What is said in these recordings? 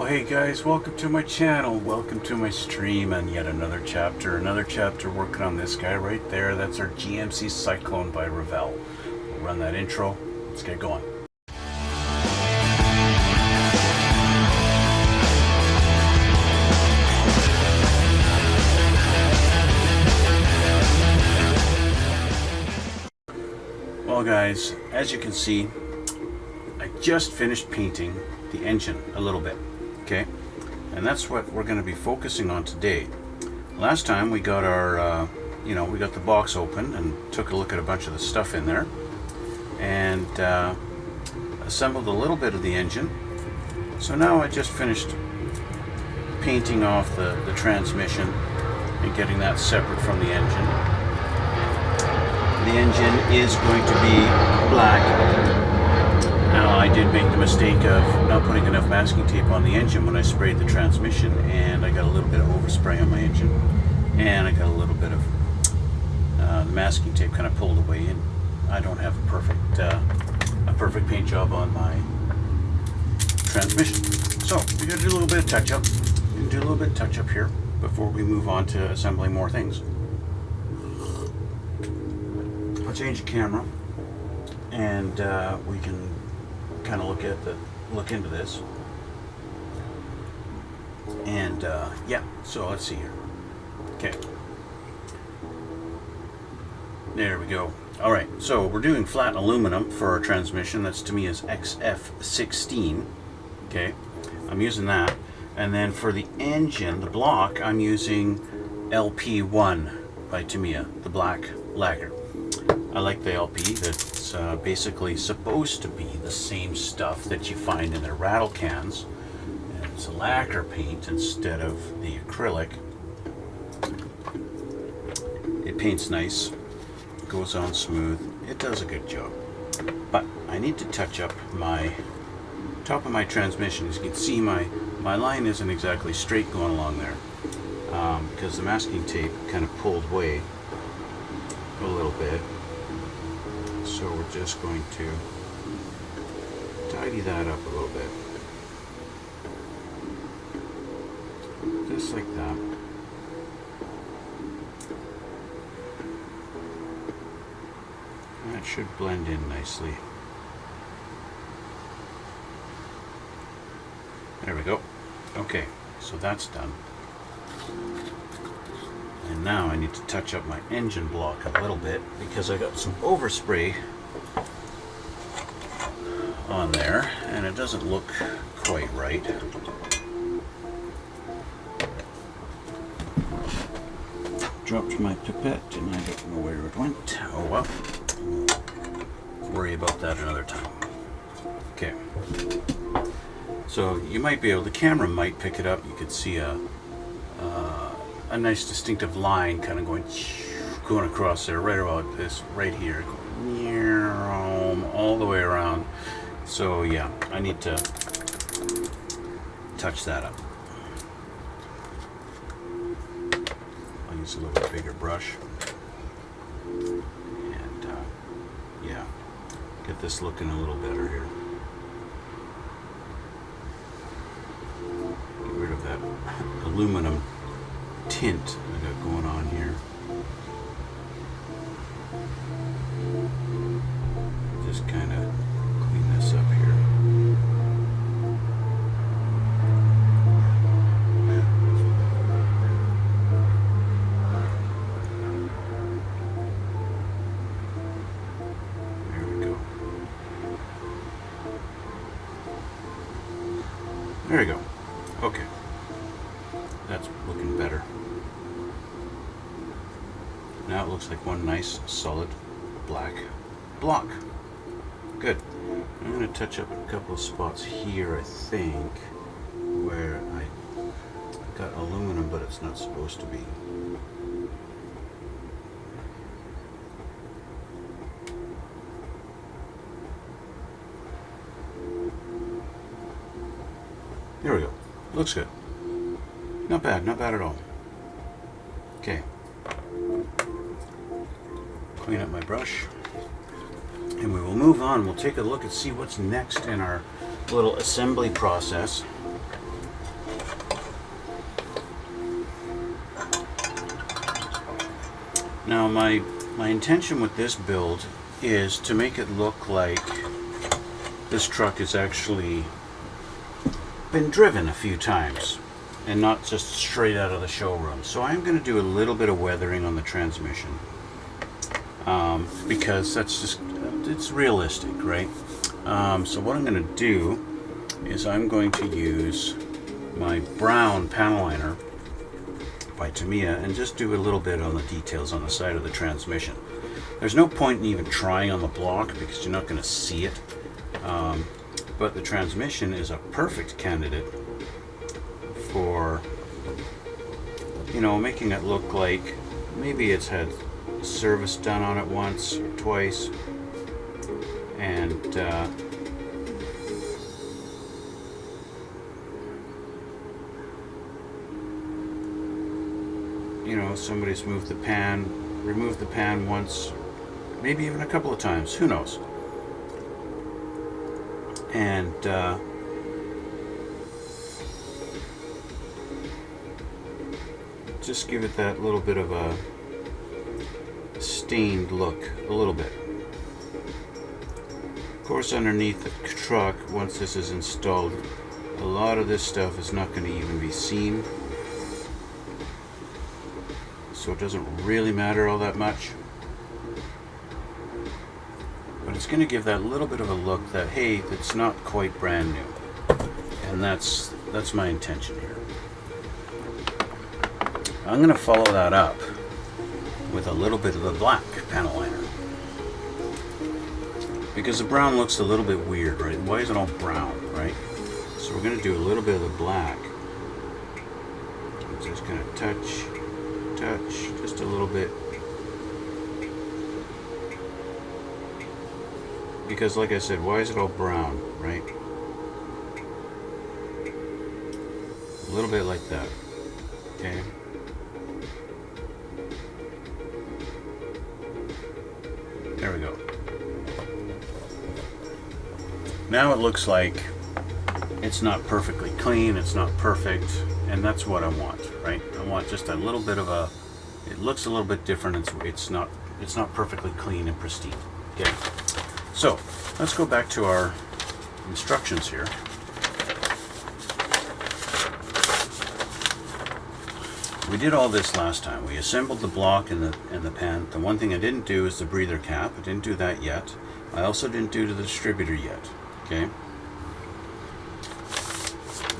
Hey guys, welcome to my channel, welcome to my stream, and yet another chapter working on this guy right there. That's our GMC Syclone by Revell. We'll run that intro, let's get going. Well guys, as you can see, I just finished painting the engine a little bit, okay? And that's what we're going to be focusing on today. Last time we got our, we got the box open and took a look at a bunch of the stuff in there and assembled a little bit of the engine. So now I just finished painting off the transmission and getting that separate from the engine. The engine is going to be black. Now, I did make the mistake of not putting enough masking tape on the engine when I sprayed the transmission, and I got a little bit of overspray on my engine, and I got a little bit of the masking tape kind of pulled away, and I don't have a perfect paint job on my transmission. So we got to do a little bit of touch up. Do a little bit of touch up here before we move on to assembling more things. I'll change the camera, and we can kind of look into this. And yeah, so let's see here. Okay, there we go. All right, so we're doing flat aluminum for our transmission. That's to me is XF16. Okay, I'm using that. And then for the engine, the block, I'm using LP1 by Tamiya, the black lacquer. I like the LP. That's basically supposed to be the same stuff that you find in the rattle cans. And it's a lacquer paint instead of the acrylic. It paints nice, goes on smooth, it does a good job. But I need to touch up my top of my transmission. As you can see, my line isn't exactly straight going along there because the masking tape kind of pulled away a little bit. So we're just going to tidy that up a little bit. Just like that. That should blend in nicely. There we go. Okay, so that's done. And now I need to touch up my engine block a little bit because I got some overspray on there and it doesn't look quite right. Dropped my pipette and I don't know where it went. Oh well, we'll worry about that another time. Okay, so you might be able, the camera might pick it up. You could see a nice distinctive line kind of going across there, right about this right here, going all the way around. So yeah, I need to touch that up. I'll use a little bit bigger brush and yeah, get this looking a little better here. Get rid of that aluminum tint I got going on here. Just kind of clean this up here. There we go. There we go. Okay. That's looking better. Now it looks like one nice solid black block. Good. I'm going to touch up a couple of spots here, I think, where I got aluminum but it's not supposed to be. There we go. Looks good. Not bad at all. Okay. Clean up my brush. And we will move on. We'll take a look and see what's next in our little assembly process. Now my intention with this build is to make it look like this truck has actually been driven a few times and not just straight out of the showroom. So I'm going to do a little bit of weathering on the transmission because that's just, it's realistic, right? So what I'm going to do is I'm going to use my brown panel liner by Tamiya and just do a little bit on the details on the side of the transmission. There's no point in even trying on the block because you're not going to see it. But the transmission is a perfect candidate for, you know, making it look like maybe it's had service done on it once or twice, and you know, somebody's removed the pan once, maybe even a couple of times, who knows. And just give it that little bit of a stained look, a little bit. Of course, underneath the truck, once this is installed, a lot of this stuff is not going to even be seen, so it doesn't really matter all that much. But it's going to give that little bit of a look that, hey, it's not quite brand new. And that's my intention here. I'm going to follow that up with a little bit of the black panel liner. Because the brown looks a little bit weird, right? Why is it all brown, right? So we're going to do a little bit of the black. I'm just going to touch, just a little bit. Because like I said, why is it all brown, right? A little bit like that, okay? There we go. Now it looks like it's not perfectly clean, it's not perfect, and that's what I want, right? I want just a little bit of a, it looks a little bit different, it's not perfectly clean and pristine, okay? So, let's go back to our instructions here. We did all this last time. We assembled the block and the pan. The one thing I didn't do is the breather cap. I didn't do that yet. I also didn't do the distributor yet. Okay.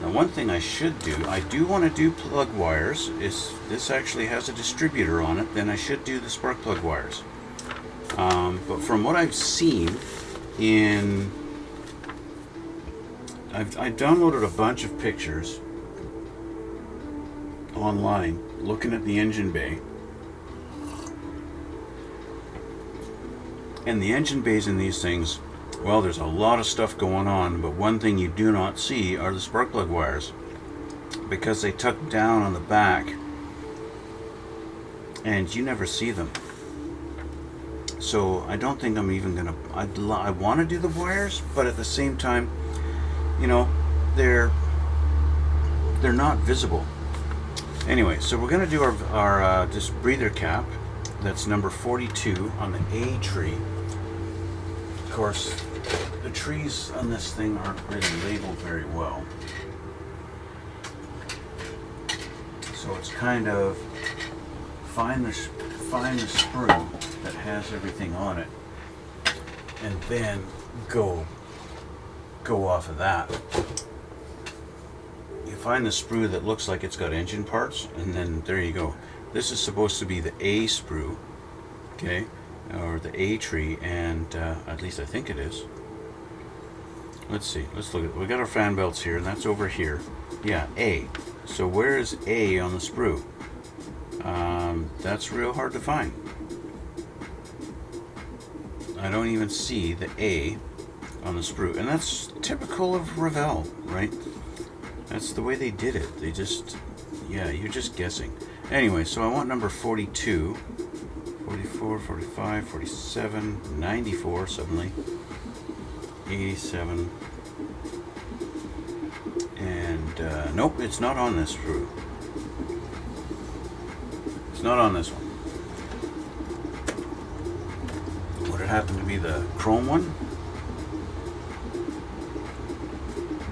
Now one thing I should do, I do want to do plug wires. This actually has a distributor on it, then I should do the spark plug wires. But from what I've seen I've downloaded a bunch of pictures online looking at the engine bay, and the engine bays in these things, well, there's a lot of stuff going on, but one thing you do not see are the spark plug wires, because they tuck down on the back and you never see them. So I don't think I'm even gonna, I want to do the wires, but at the same time, you know, they're not visible. Anyway, so we're going to do our this breather cap. That's number 42 on the A tree. Of course, the trees on this thing aren't really labeled very well. So it's kind of find the sprue that has everything on it, and then go off of that. You find the sprue that looks like it's got engine parts, and then there you go. This is supposed to be the A sprue, okay, or the A tree, and at least I think it is. Let's see, let's look at it. We got our fan belts here, and that's over here. Yeah, A. So where is A on the sprue? That's real hard to find. I don't even see the A on the sprue, and that's typical of Revell, right? That's the way they did it. They just, yeah, you're just guessing. Anyway, so I want number 42, 44, 45, 47, 94 suddenly, 87, and nope, it's not on this sprue. It's not on this one. it happened to be the chrome one.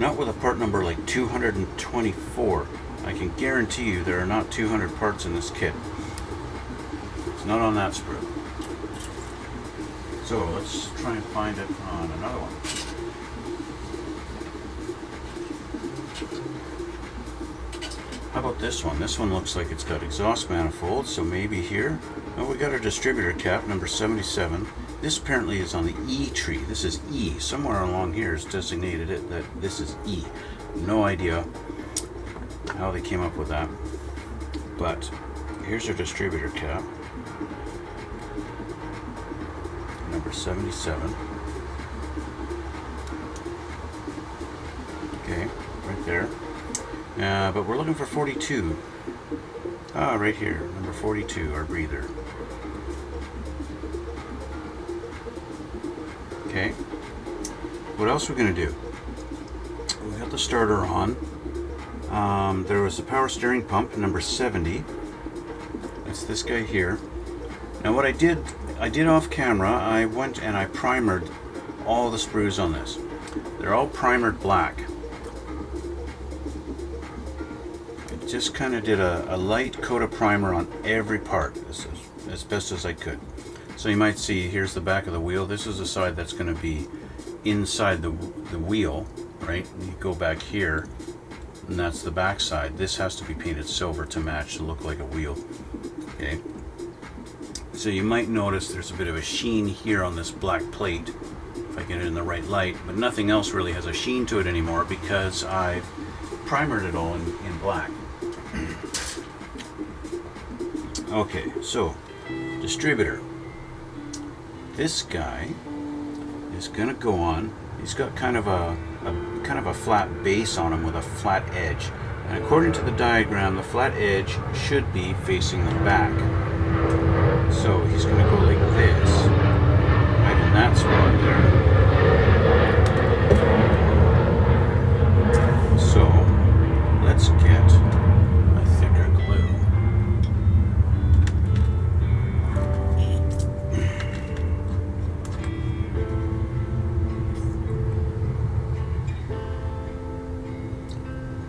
Not with a part number like 224. I can guarantee you there are not 200 parts in this kit. It's not on that sprue. So let's try and find it on another one. How about this one? This one looks like it's got exhaust manifolds, so maybe here. Oh, we got our distributor cap, number 77. This apparently is on the E tree. This is E. Somewhere along here is designated it that this is E. No idea how they came up with that. But here's our distributor cap, number 77. Okay, right there. But we're looking for 42. Ah, right here, number 42, our breather. Okay. What else are we going to do? We got the starter on. There was a power steering pump, number 70. That's this guy here. Now what I did off camera, I went and I primered all the sprues on this. They're all primered black. Just kind of did a light coat of primer on every part as best as I could. So you might see here's the back of the wheel. This is the side that's going to be inside the wheel, right? You go back here and that's the back side. This has to be painted silver to match, to look like a wheel. Okay. So you might notice there's a bit of a sheen here on this black plate if I get it in the right light, but nothing else really has a sheen to it anymore because I've primered it all in black. Okay, so distributor. This guy is gonna go on. He's got kind of a flat base on him with a flat edge. And according to the diagram, the flat edge should be facing the back. So he's gonna go like this, right in that spot there. So let's get a thicker glue.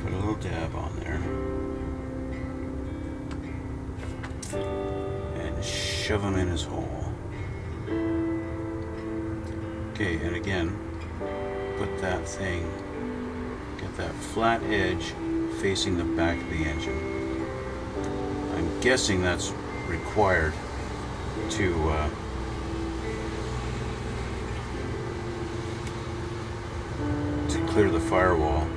Put a little dab on there and shove him in his hole. Okay, and again, put that thing, get that flat edge facing the back of the engine. I'm guessing that's required to clear the firewall.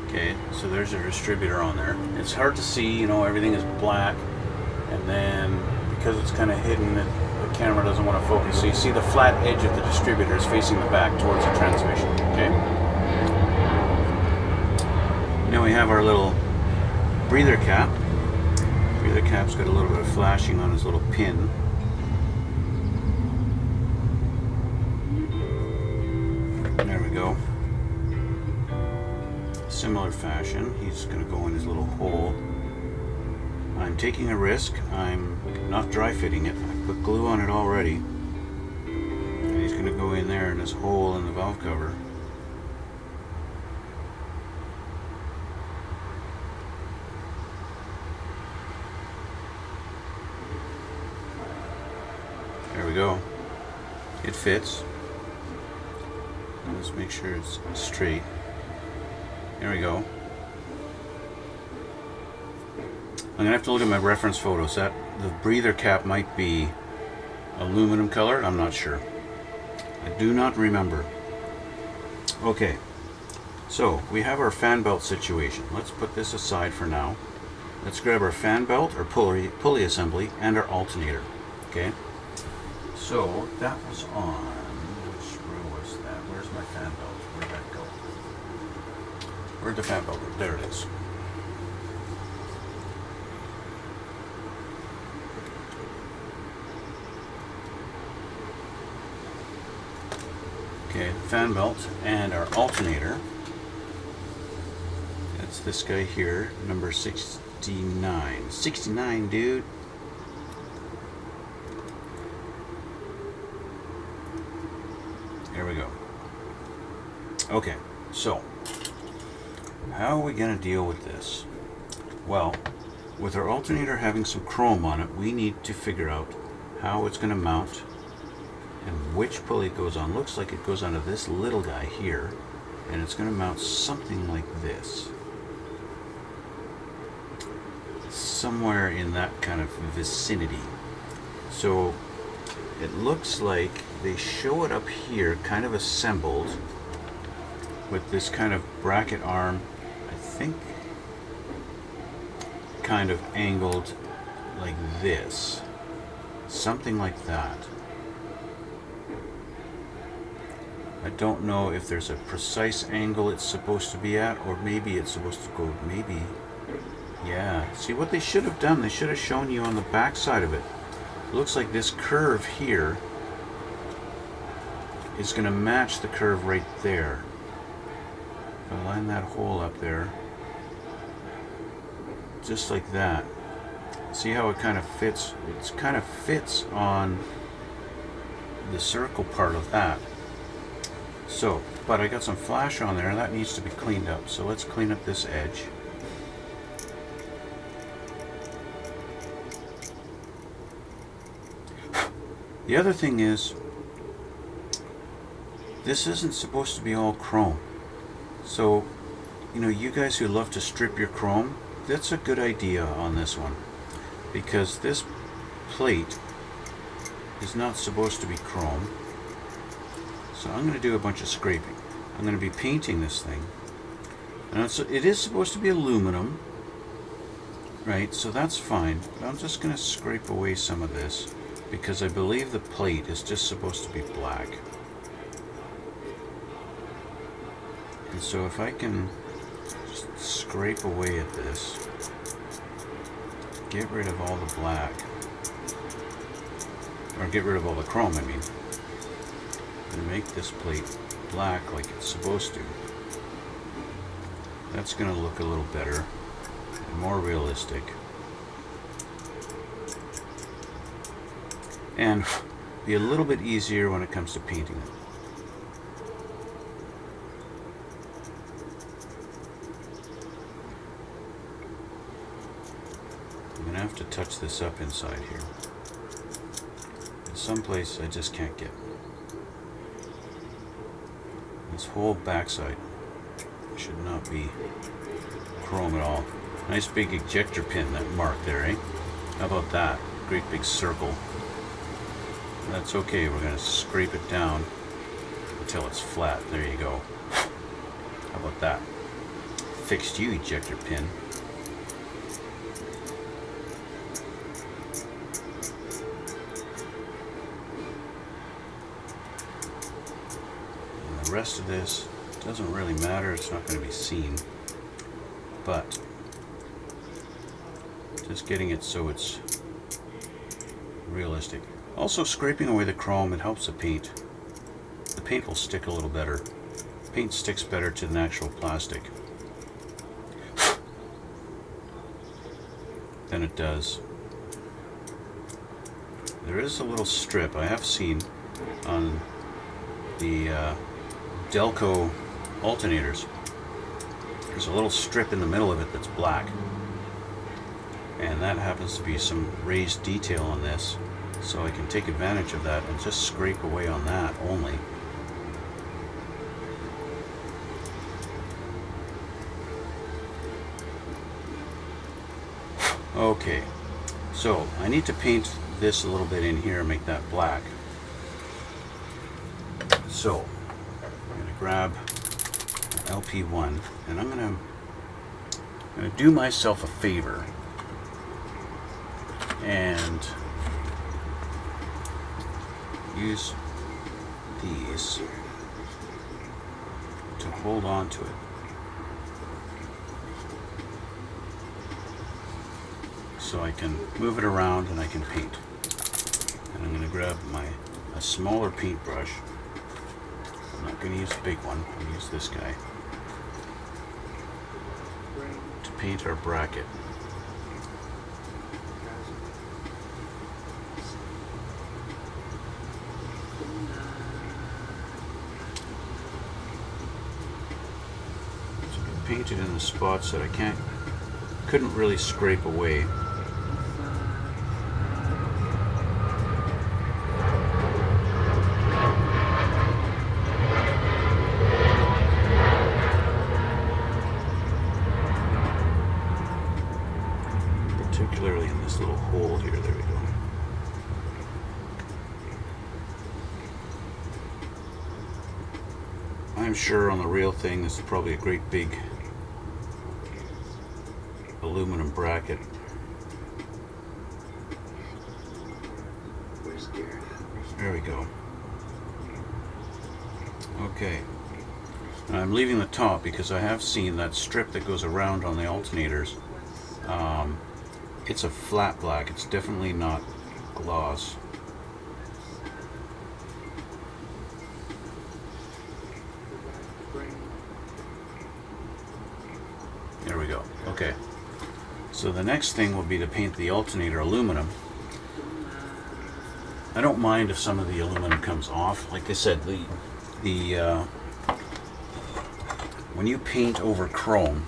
Okay, so there's a distributor on there. It's hard to see, you know, everything is black, and then because it's kind of hidden, the camera doesn't want to focus. So you see the flat edge of the distributor is facing the back towards the transmission. Okay. Now we have our little breather cap. Breather cap's got a little bit of flashing on his little pin. There we go. Similar fashion, he's going to go in his little hole. I'm taking a risk. I'm not dry fitting it. I put glue on it already. And he's going to go in there in this hole in the valve cover. There we go. It fits. Let's make sure it's straight. There we go. I'm gonna have to look at my reference photos. That the breather cap might be aluminum color. I'm not sure. I do not remember. Okay, so we have our fan belt situation. Let's put this aside for now. Let's grab our fan belt or pulley assembly and our alternator. Okay. So that was on. Which screw was that? Where's my fan belt? Where'd that go? Where'd the fan belt go? There it is. Okay, the fan belt and our alternator. That's this guy here, number 69. 69, dude. Okay, so how are we going to deal with this? Well, with our alternator having some chrome on it, we need to figure out how it's going to mount and which pulley it goes on. Looks like it goes onto this little guy here, and it's going to mount something like this. Somewhere in that kind of vicinity. So it looks like they show it up here kind of assembled with this kind of bracket arm, I think kind of angled like this, something like that. I don't know if there's a precise angle it's supposed to be at, or maybe it's supposed to go, maybe, yeah. See, what they should have done, they should have shown you on the back side of it. It looks like this curve here is going to match the curve right there. If I line that hole up there, just like that. See how it kind of fits? It kind of fits on the circle part of that. So, but I got some flash on there, and that needs to be cleaned up. So let's clean up this edge. The other thing is, this isn't supposed to be all chrome. So, you know, you guys who love to strip your chrome, that's a good idea on this one, because this plate is not supposed to be chrome. So I'm going to do a bunch of scraping. I'm going to be painting this thing. And it is supposed to be aluminum, right? So that's fine. But I'm just going to scrape away some of this, because I believe the plate is just supposed to be black. And so if I can just scrape away at this, get rid of all the black, or get rid of all the chrome, I mean, and make this plate black like it's supposed to. That's going to look a little better and more realistic, and be a little bit easier when it comes to painting it. I'm going to have to touch this up inside here. In some place I just can't get. This whole backside should not be chrome at all. Nice big ejector pin, that mark there, eh? How about that? Great big circle. That's okay, we're going to scrape it down until it's flat. There you go. How about that? Fixed you, ejector pin. The rest of this doesn't really matter, it's not going to be seen, but just getting it so it's realistic. Also, scraping away the chrome, it helps the paint. The paint will stick a little better. Paint sticks better to the actual plastic than it does. There is a little strip I have seen on the Delco alternators. There's a little strip in the middle of it that's black, and that happens to be some raised detail on this, so I can take advantage of that and just scrape away on that only. Okay, so I need to paint this a little bit in here and make that black. So I'm going to grab LP1, and I'm going to do myself a favor and use these to hold on to it. So I can move it around and I can paint. And I'm going to grab a smaller paintbrush. I'm not going to use the big one, I'll use this guy to paint our bracket. painted in the spots that I couldn't really scrape away. Particularly in this little hole here. There we go. I'm sure on the real thing this is probably a great big aluminum bracket. There we go. Okay. And I'm leaving the top because I have seen that strip that goes around on the alternators. It's a flat black. It's definitely not gloss. There we go. Okay. So the next thing will be to paint the alternator aluminum. I don't mind if some of the aluminum comes off. Like I said, when you paint over chrome,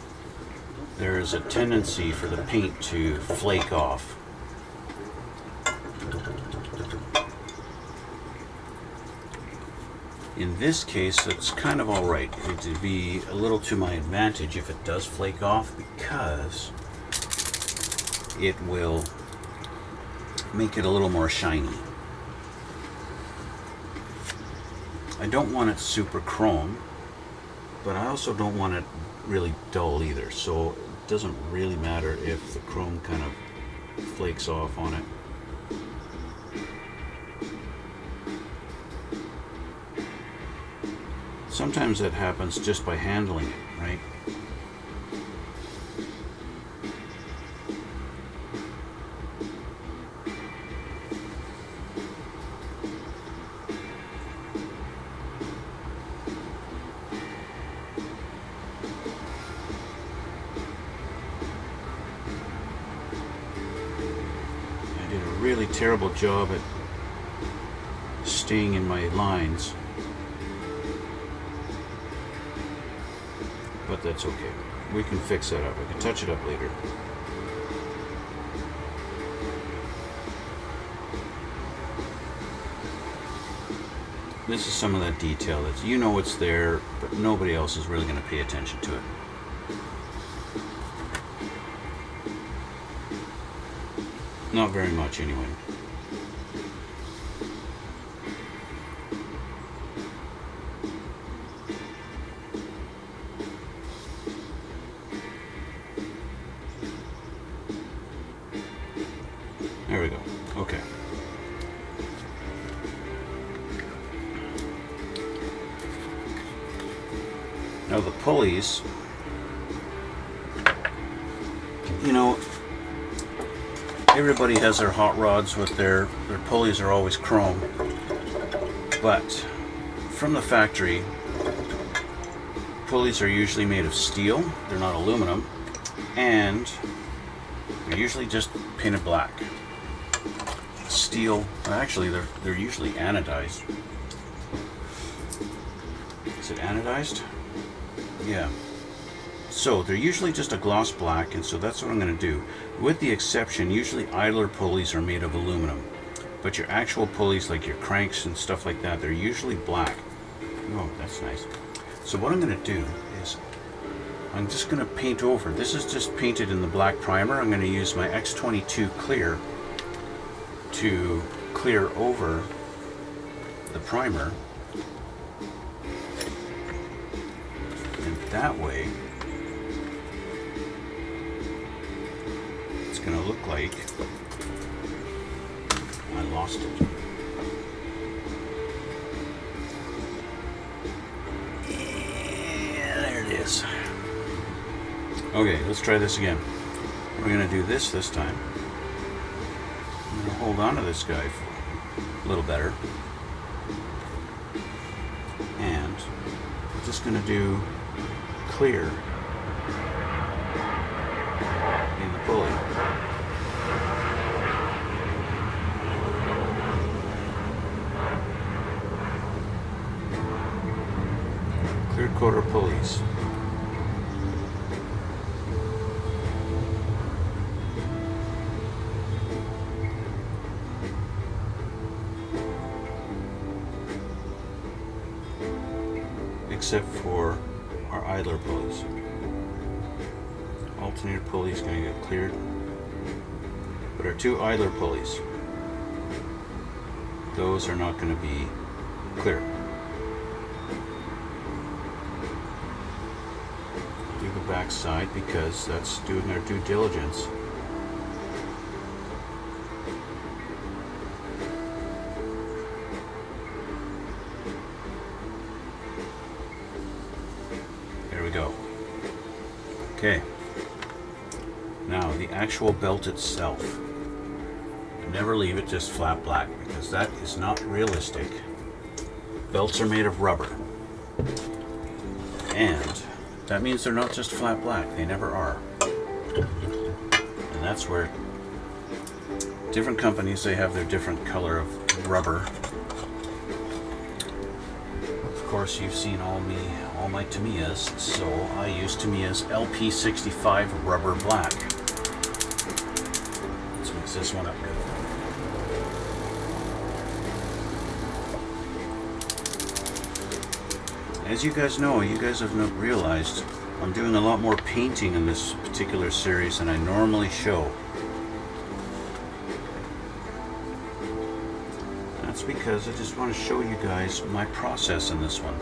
there is a tendency for the paint to flake off. In this case, it's kind of alright. It would be a little to my advantage if it does flake off, because it will make it a little more shiny. I don't want it super chrome, but I also don't want it really dull either, so it doesn't really matter if the chrome kind of flakes off on it. Sometimes that happens just by handling it, right? I did a really terrible job at staying in my lines. But that's okay. We can fix that up. I can touch it up later. This is some of that detail that you know it's there, but nobody else is really going to pay attention to it. Not very much anyway. There we go. Okay. Now the pulleys, you know, everybody has their hot rods with their pulleys are always chrome, but from the factory, pulleys are usually made of steel. They're not aluminum, and they're usually just painted black. Steel, actually they're usually anodized. Is it anodized? Yeah. So they're usually just a gloss black, and so that's what I'm going to do. With the exception, usually idler pulleys are made of aluminum, but your actual pulleys, like your cranks and stuff like that, they're usually black. Oh, that's nice. So what I'm going to do is I'm just going to paint over. This is just painted in the black primer. I'm going to use my X22 clear to clear over the primer, and that way it's going to look like I lost it. Yeah, there it is. Okay, let's try this again. We're going to do this time. I'm going to hold on to this guy for a little better, and I'm just going to do clear in the pulley. Clear coater pulleys. except for our idler pulleys. Alternator pulley is going to get cleared, but our two idler pulleys, those are not going to be clear. Do the back side because that's doing our due diligence. There we go. Okay. Now the actual belt itself. Never leave it just flat black because that is not realistic. Belts are made of rubber. And that means they're not just flat black. They never are. And that's where different companies, they have their different color of rubber. Of course, you've seen all my Tamiyas, so I use Tamiya's LP65 rubber black. Let's mix this one up good. As you guys know, you guys have not realized, I'm doing a lot more painting in this particular series than I normally show. That's because I just want to show you guys my process in this one.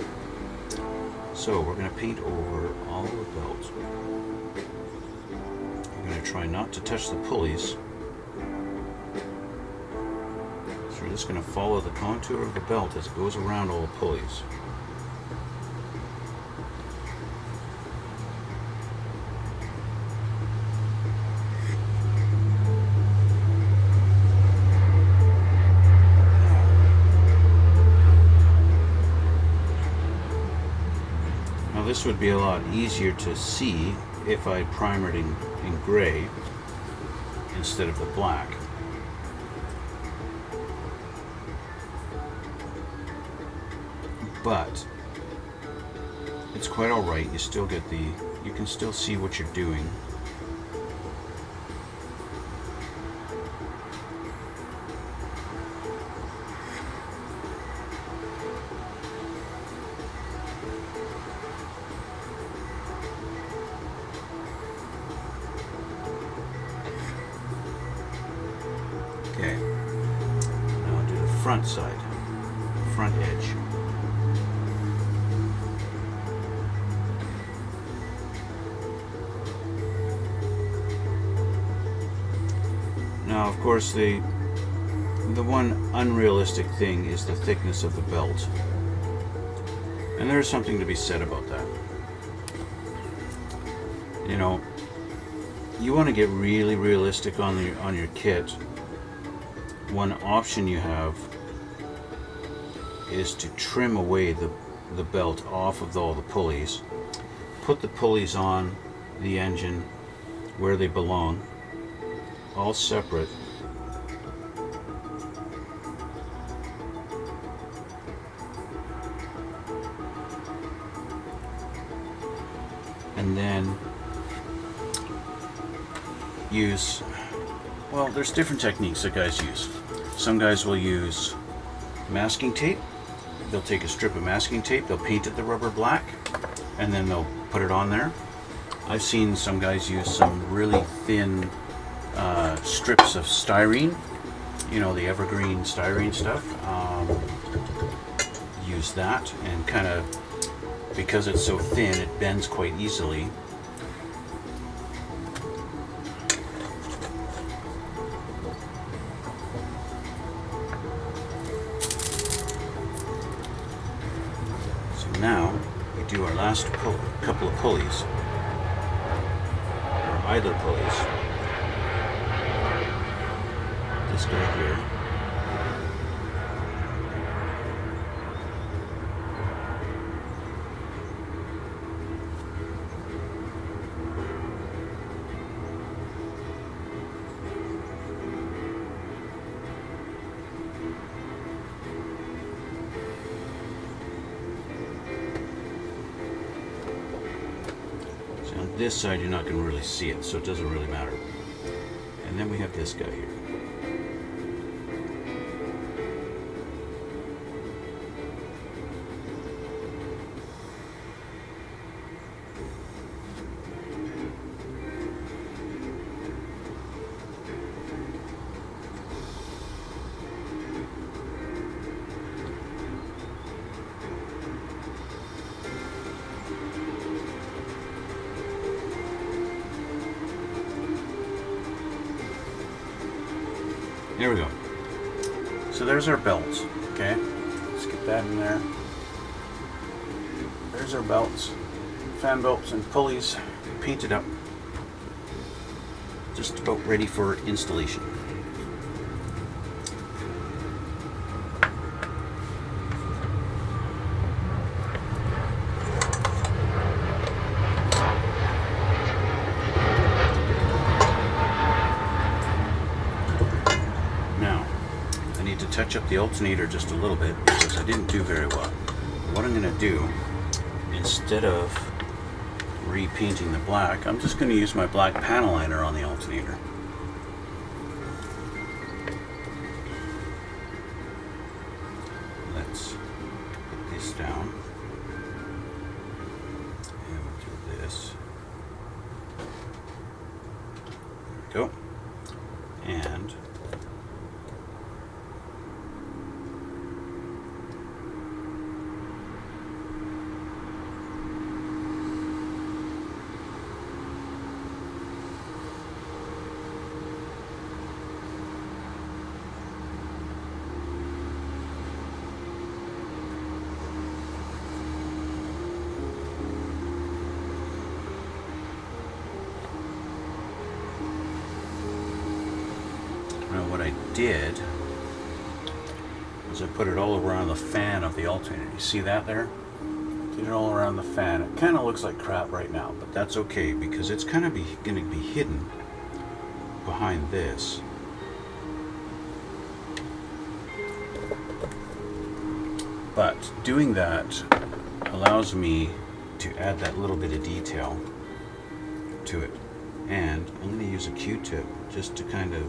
So we're going to paint over all the belts. I'm going to try not to touch the pulleys. So we're just going to follow the contour of the belt as it goes around all the pulleys. This would be a lot easier to see if I primered in gray instead of the black. But it's quite alright, you still get you can still see what you're doing. Okay, now I'll do the front side, front edge. Now, of course, the one unrealistic thing is the thickness of the belt, and there's something to be said about that. You know, you want to get really realistic on your kit. One option you have is to trim away the belt off of all the pulleys, put the pulleys on the engine where they belong, all separate, and then use, well, there's different techniques that guys use. Some guys will use masking tape. They'll take a strip of masking tape, they'll paint it the rubber black, and then they'll put it on there. I've seen some guys use some really thin strips of styrene, you know, the evergreen styrene stuff. Use that, and kind of, because it's so thin, it bends quite easily. Now we do our last couple of pulleys, or idler pulleys. This guy here. On this side you're not going to really see it, so it doesn't really matter. And then we have this guy here. Here we go. So there's our belts, okay? Let's get that in there. There's our belts, fan belts and pulleys painted up. Just about ready for installation. Now, I need to touch up the alternator just a little bit because I didn't do very well. What I'm going to do, instead of repainting the black, I'm just going to use my black panel liner on the alternator. Let's put this down and we'll do this. There we go. And now what I did was I put it all around the fan of the alternator. You see that there? Did it all around the fan. It kind of looks like crap right now, but that's okay because it's kind of going to be hidden behind this. But doing that allows me to add that little bit of detail to it. And I'm going to use a Q-tip just to kind of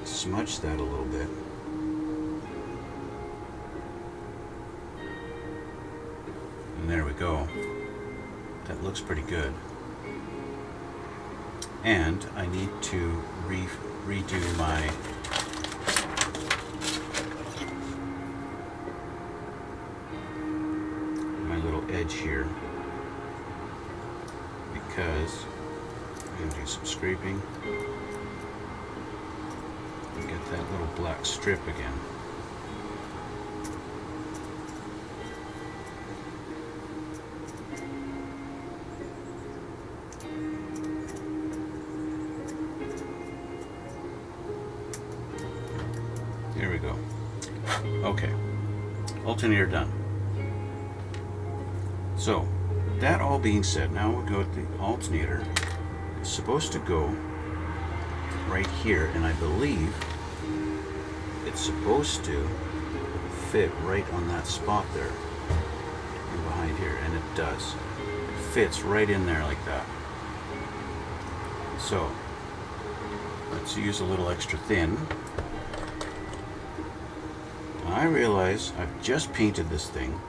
smudge that a little bit. And there we go. That looks pretty good. And I need to redo my little edge here because I'm going to do some scraping and get that little black strip again. There we go. Okay, alternator done. So, that all being said, now we'll go with the alternator. It's supposed to go right here, and I believe it's supposed to fit right on that spot there and behind here, and it does. It fits right in there like that. So, let's use a little extra thin. Now, I realize I've just painted this thing,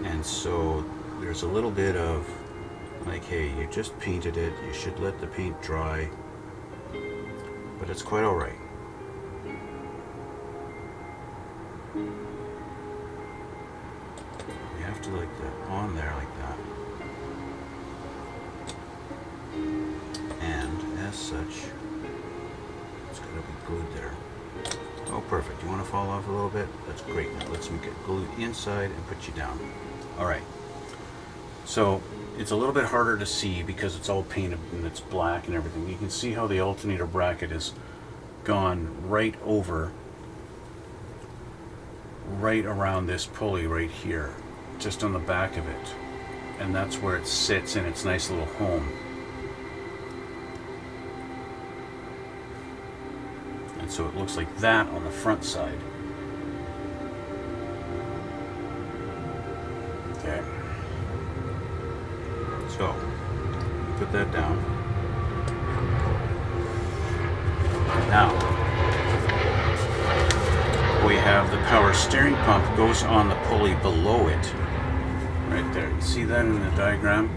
and so there's a little bit of like, hey, you just painted it, you should let the paint dry, but it's quite alright. You have to like that on there like that, and as such it's going to be glued there. Oh, perfect. You want to fall off a little bit? That's great. Now let's make it glued inside and put you down. Alright, so it's a little bit harder to see because it's all painted and it's black and everything. You can see how the alternator bracket is gone right over, right around this pulley right here, just on the back of it. And that's where it sits in its nice little home. And so it looks like that on the front side. Okay. So, put that down. Now, we have the power steering pump goes on the pulley below it. Right there. You see that in the diagram?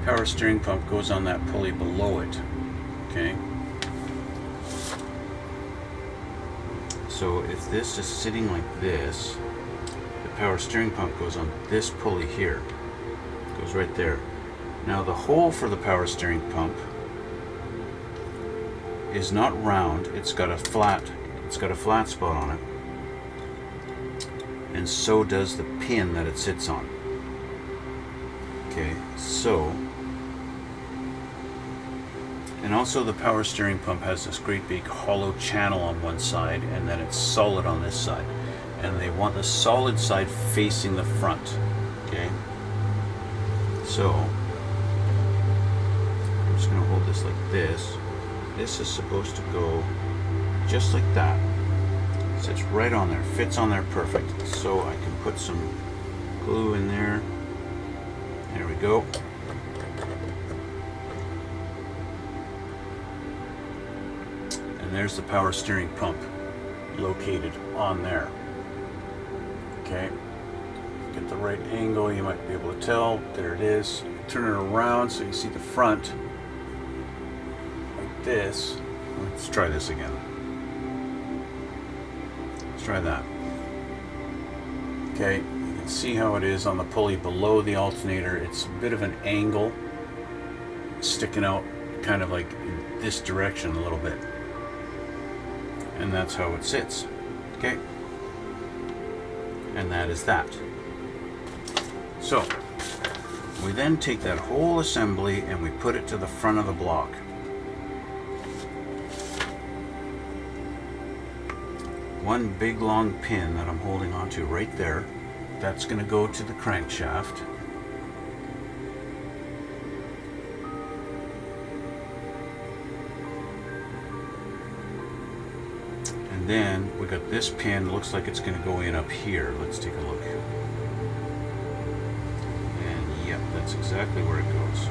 Power steering pump goes on that pulley below it. Okay. So if this is sitting like this, the power steering pump goes on this pulley here. It goes right there. Now the hole for the power steering pump is not round, it's got a flat It's got a flat spot on it. And so does the pin that it sits on. Okay, so, and also the power steering pump has this great big hollow channel on one side, and then it's solid on this side. And they want the solid side facing the front. Okay, so I'm just going to hold this like this. This is supposed to go just like that. Sits right on there, fits on there perfect. So I can put some glue in there. There we go. And there's the power steering pump located on there. Okay, get the right angle, you might be able to tell. There it is. Turn it around so you see the front like this. Let's try this again. Let's try that. Okay, you can see how it is on the pulley below the alternator. It's a bit of an angle sticking out kind of like in this direction a little bit. And that's how it sits. Okay. And that is that. So we then take that whole assembly and we put it to the front of the block. One big long pin that I'm holding onto right there, that's going to go to the crankshaft. And then we got this pin, looks like it's going to go in up here. Let's take a look. And yep, that's exactly where it goes.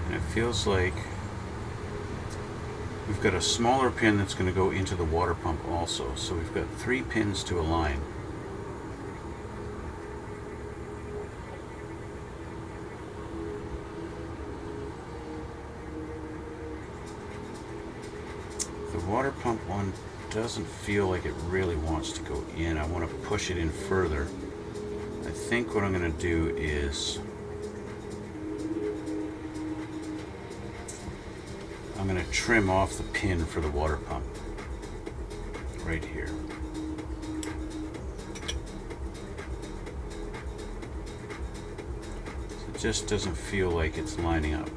And it feels like we've got a smaller pin that's going to go into the water pump also. So we've got 3 pins to align. The water pump one doesn't feel like it really wants to go in. I want to push it in further. I think what I'm going to do is I'm going to trim off the pin for the water pump right here. So it just doesn't feel like it's lining up.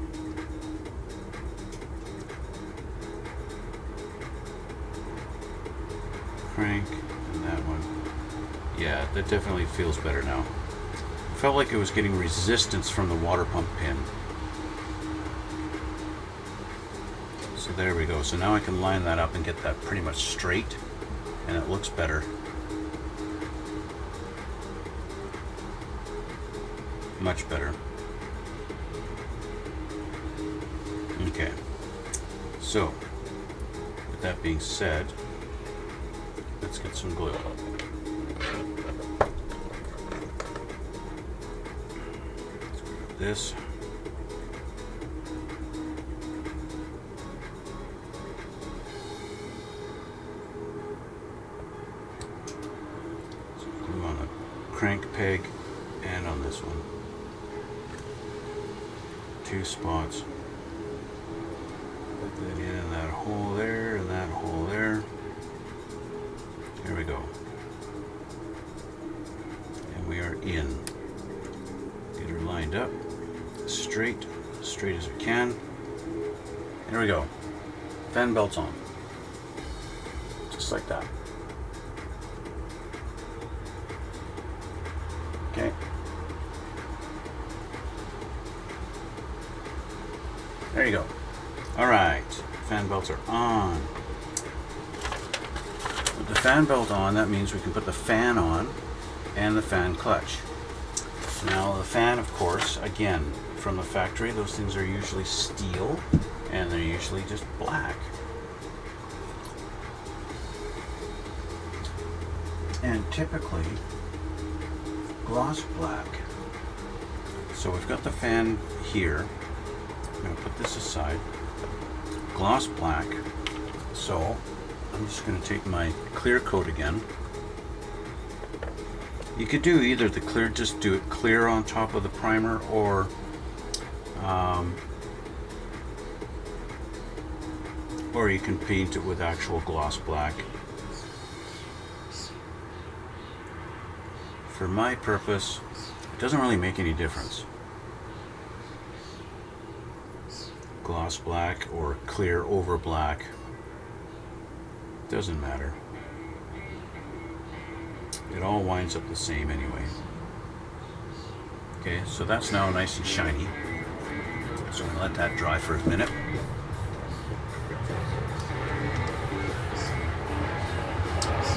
Crank, and that one. Yeah, that definitely feels better now. It felt like it was getting resistance from the water pump pin. So there we go. So now I can line that up and get that pretty much straight, and it looks better. Much better. Okay. So, with that being said, let's get some glue. Let's grab this. Some glue on the crank peg and on this one. 2 spots. Put that in that hole there and that hole there. There we go. And we are in. Get her lined up. Straight as we can. There we go. Fan belts on. Just like that. Okay. There you go. Alright. Fan belts are on. With the fan belt on, that means we can put the fan on and the fan clutch. Now the fan, of course, again, from the factory, those things are usually steel and they're usually just black. And typically gloss black. So we've got the fan here. I'm going to put this aside. Gloss black. So I'm just going to take my clear coat again. You could do either the clear, just do it clear on top of the primer, or you can paint it with actual gloss black. For my purpose, it doesn't really make any difference. Gloss black or clear over black, doesn't matter. It all winds up the same anyway. Okay, so that's now nice and shiny. So I'm going to let that dry for a minute.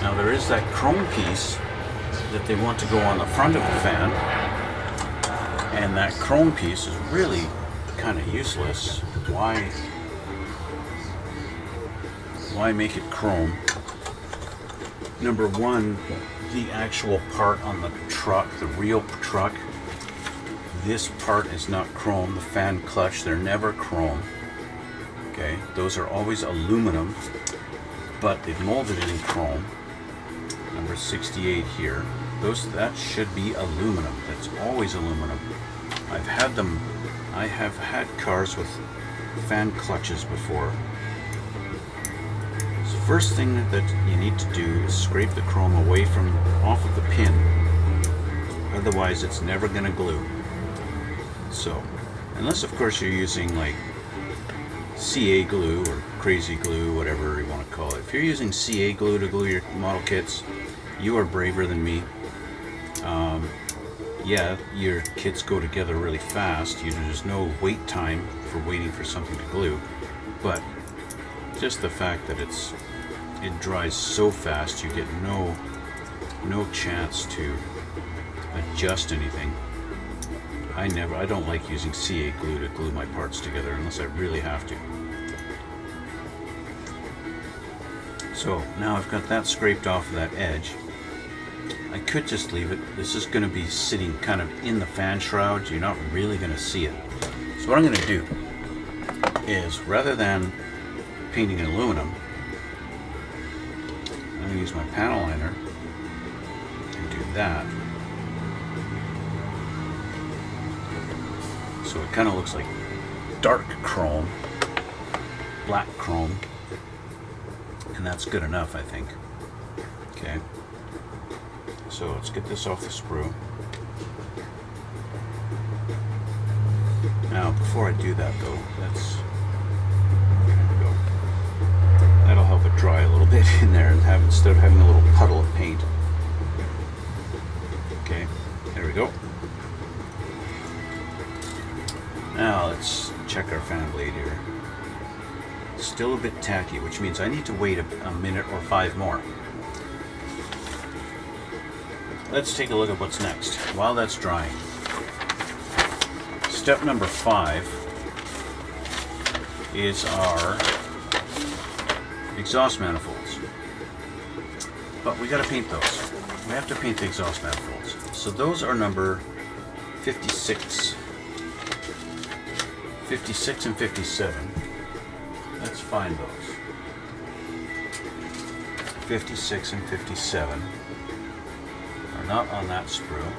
Now there is that chrome piece that they want to go on the front of the fan, and that chrome piece is really kind of useless. Why make it chrome? Number one, the actual part on the truck, the real truck, this part is not chrome. The fan clutch, they're never chrome. Okay, those are always aluminum, but they've molded it in chrome. Number 68 here. That should be aluminum. That's always aluminum. I have had cars with fan clutches before. So first thing that you need to do is scrape the chrome away off of the pin. Otherwise it's never going to glue. So, unless of course you're using like CA glue or crazy glue, whatever you want to call it. If you're using CA glue to glue your model kits, you are braver than me. Yeah, your kits go together really fast. There's no wait time for waiting for something to glue, but just the fact that it dries so fast, you get no chance to adjust anything. I don't like using CA glue to glue my parts together unless I really have to. So now I've got that scraped off of that edge. I could just leave it. This is going to be sitting kind of in the fan shroud. You're not really going to see it. So what I'm going to do is, rather than painting in aluminum, I'm going to use my panel liner and do that. So it kind of looks like dark chrome, black chrome, and that's good enough, I think. Okay. So let's get this off the sprue. Now, before I do that though, there we go. That'll help it dry a little bit in there, and instead of having a little puddle of paint. Okay, there we go. Now let's check our fan blade here. Still a bit tacky, which means I need to wait a minute or 5 more. Let's take a look at what's next while that's drying. Step number 5 is our exhaust manifolds. But we got to paint those. We have to paint the exhaust manifolds. So those are number 56. 56 and 57. Let's find those. 56 and 57 are not on that sprue.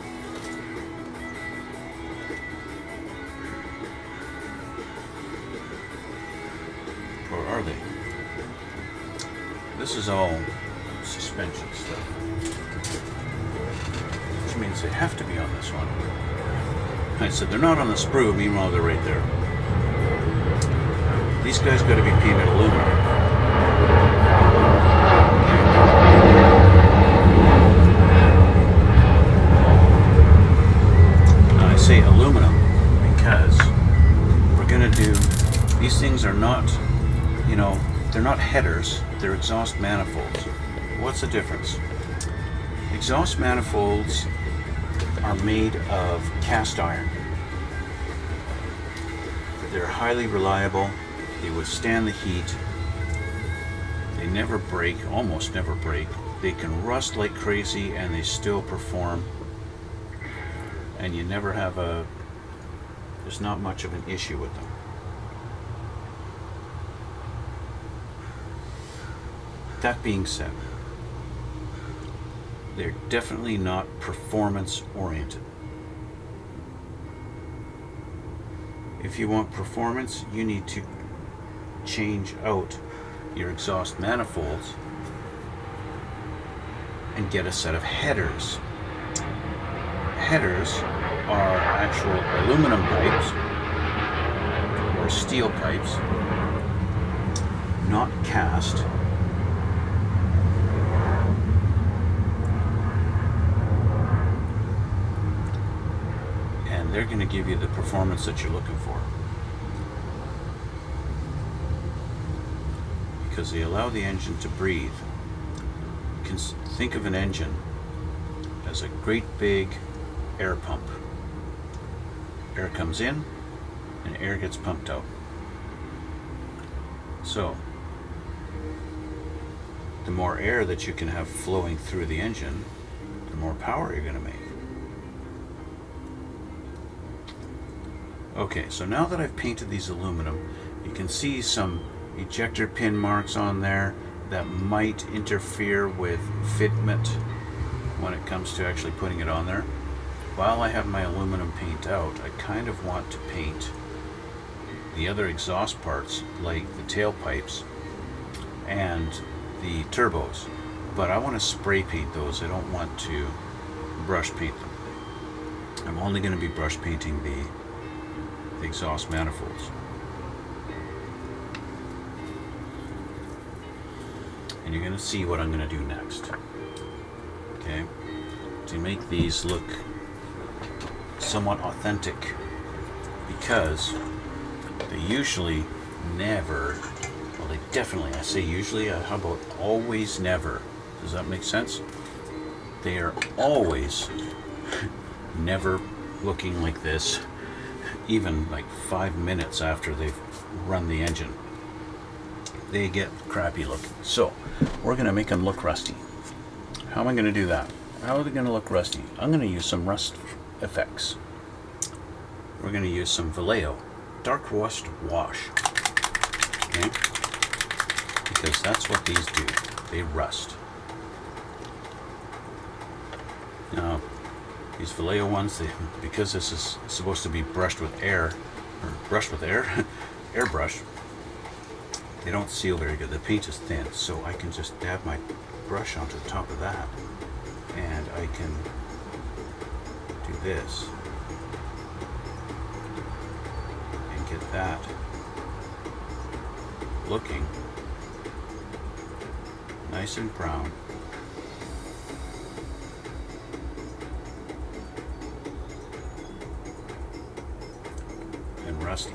Or are they? This is all suspension stuff, which means they have to be on this one. I said they're not on the sprue, meanwhile they're right there. These guys got to be painted aluminum. Now I say aluminum because we're going to do, these things are not, they're not headers, they're exhaust manifolds. What's the difference? Exhaust manifolds are made of cast iron. They're highly reliable. They withstand the heat. They never break, almost never break. They can rust like crazy and they still perform. And you never have there's not much of an issue with them. That being said, They're definitely not performance oriented. If you want performance, you need to change out your exhaust manifolds and get a set of headers. Headers are actual aluminum pipes or steel pipes, not cast. And they're going to give you the performance that you're looking for, because they allow the engine to breathe. You can think of an engine as a great big air pump. Air comes in and air gets pumped out. So the more air that you can have flowing through the engine, the more power you're going to make. Okay, so now that I've painted these aluminum, you can see some ejector pin marks on there that might interfere with fitment when it comes to actually putting it on there. While I have my aluminum paint out, I kind of want to paint the other exhaust parts, like the tailpipes and the turbos, but I want to spray paint those. I don't want to brush paint them. I'm only going to be brush painting the exhaust manifolds. And you're going to see what I'm going to do next. Okay, to make these look somewhat authentic, because they usually never, well, they definitely, I say usually, how about always never? Does that make sense? They are always never looking like this, even like 5 minutes after they've run the engine. They get crappy looking. So we're going to make them look rusty. How am I going to do that? How are they going to look rusty? I'm going to use some rust effects. We're going to use some Revell dark rust wash. Okay? Because that's what these do. They rust. Now, these Revell ones, because this is supposed to be brushed with air, airbrush, they don't seal very good. The paint is thin, so I can just dab my brush onto the top of that, and I can do this and get that looking nice and brown. And rusty.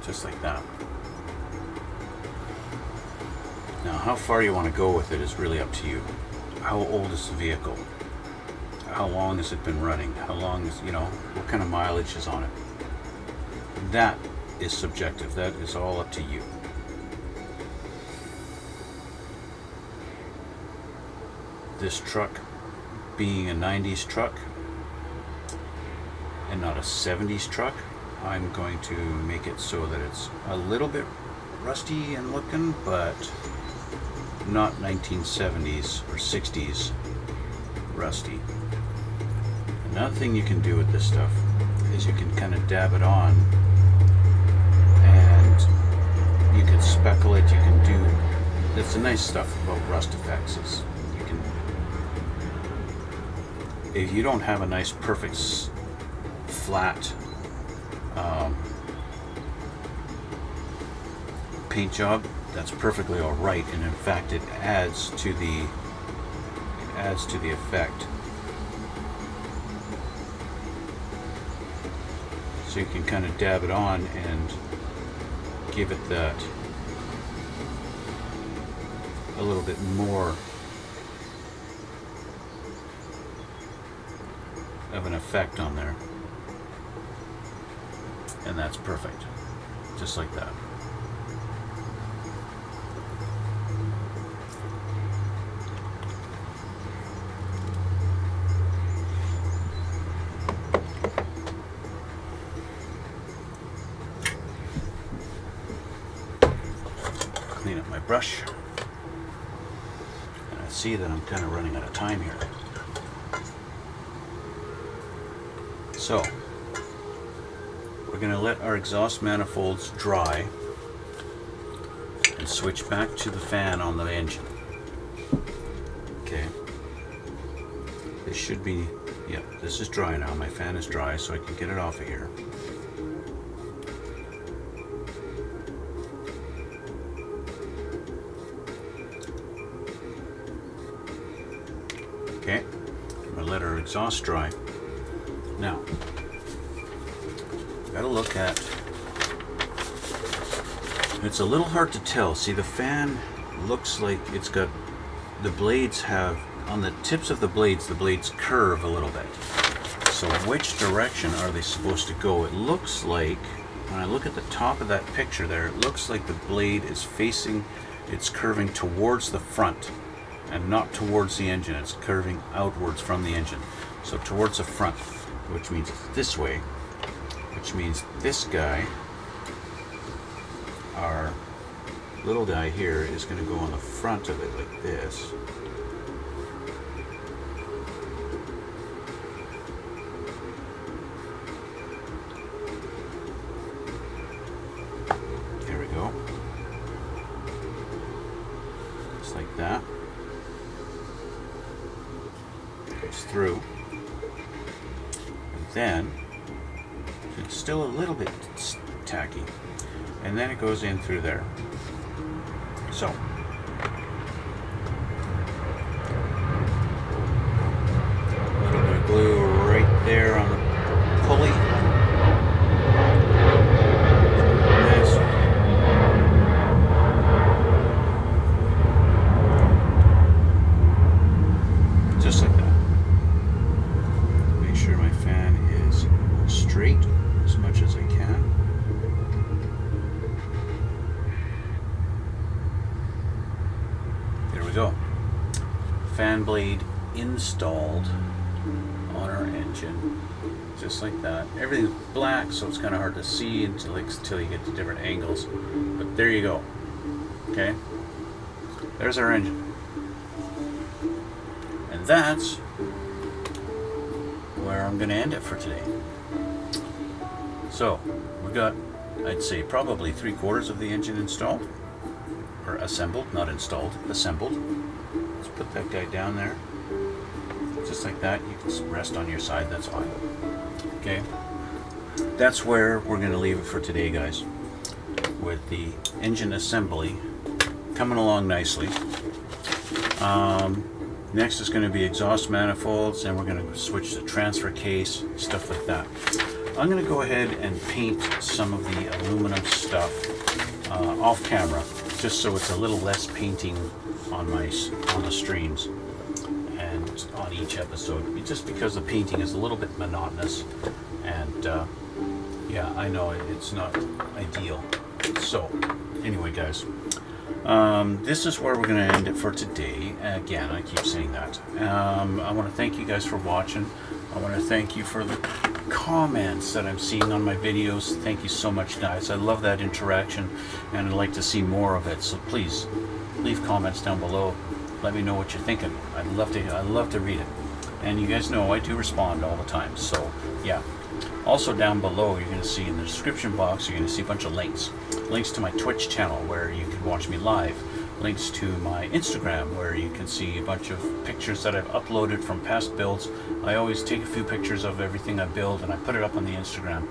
Just like that. Now, how far you want to go with it is really up to you. How old is the vehicle? How long has it been running? How long is, what kind of mileage is on it? That is subjective. That is all up to you. This truck being a 90s truck and not a 70s truck, I'm going to make it so that it's a little bit rusty and looking, but not 1970s or 60s rusty. Another thing you can do with this stuff is you can kind of dab it on, and you can speckle it. You can do, that's the nice stuff about rust effects, is you can, if you don't have a nice perfect flat paint job, that's perfectly all right, and in fact it adds to the effect. So you can kind of dab it on and give it that a little bit more of an effect on there, and that's perfect, just like that. clean up my brush. And I see that I'm kind of running out of time here. So, we're going to let our exhaust manifolds dry and switch back to the fan on the engine. Okay. This should be, yeah, this is dry now. My fan is dry, so I can get it off of here. Okay, I'm going to let our exhaust dry. Now, got to look at, it's a little hard to tell. See, the fan looks like it's got, the blades have, on the tips of the blades curve a little bit. So which direction are they supposed to go? It looks like, when I look at the top of that picture there, it looks like the blade is facing, it's curving towards the front and not towards the engine. It's curving outwards from the engine. So towards the front, which means it's this way, which means this guy, our little guy here, is going to go on the front of it like this. There we go. Just like that. Goes through. And then, it's still a little bit tacky. And then it goes in through there. So, a little bit of glue right there on the pulley. This. Just like that. Make sure my fan is straight as much as I can. Go. Fan blade installed on our engine, just like that. Everything's black, so it's kind of hard to see until you get to different angles. But there you go. Okay, there's our engine, and that's where I'm going to end it for today. So we got, I'd say, probably 3/4 of the engine installed. Or assembled, not installed, assembled. Let's put that guy down there. Just like that. You can rest on your side, that's fine. Okay. That's where we're going to leave it for today, guys. With the engine assembly coming along nicely. Next is going to be exhaust manifolds, and we're going to switch to transfer case, stuff like that. I'm going to go ahead and paint some of the aluminum stuff off camera, just so it's a little less painting on the streams and on each episode, just because the painting is a little bit monotonous, and yeah, I know it's not ideal. So anyway, guys, this is where we're going to end it for today. Again, I keep saying that. I want to thank you guys for watching. I want to thank you for the comments that I'm seeing on my videos. Thank you so much, guys. I love that interaction, and I'd like to see more of it. So please leave comments down below. Let me know what you're thinking. I'd love to read it. And you guys know I do respond all the time. So yeah. Also down below, you're going to see in the description box, you're going to see a bunch of links. Links to my Twitch channel where you can watch me live. Links to my Instagram where you can see a bunch of pictures that I've uploaded from past builds. I always take a few pictures of everything I build and I put it up on the Instagram.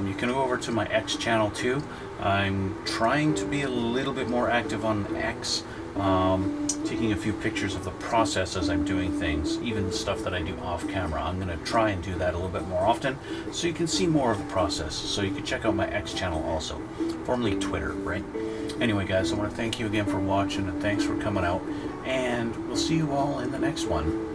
You can go over to my X channel too. I'm trying to be a little bit more active on X. Taking a few pictures of the process as I'm doing things, even stuff that I do off camera. I'm going to try and do that a little bit more often so you can see more of the process. So you can check out my X channel also, formerly Twitter, right? Anyway, guys, I want to thank you again for watching, and thanks for coming out, and we'll see you all in the next one.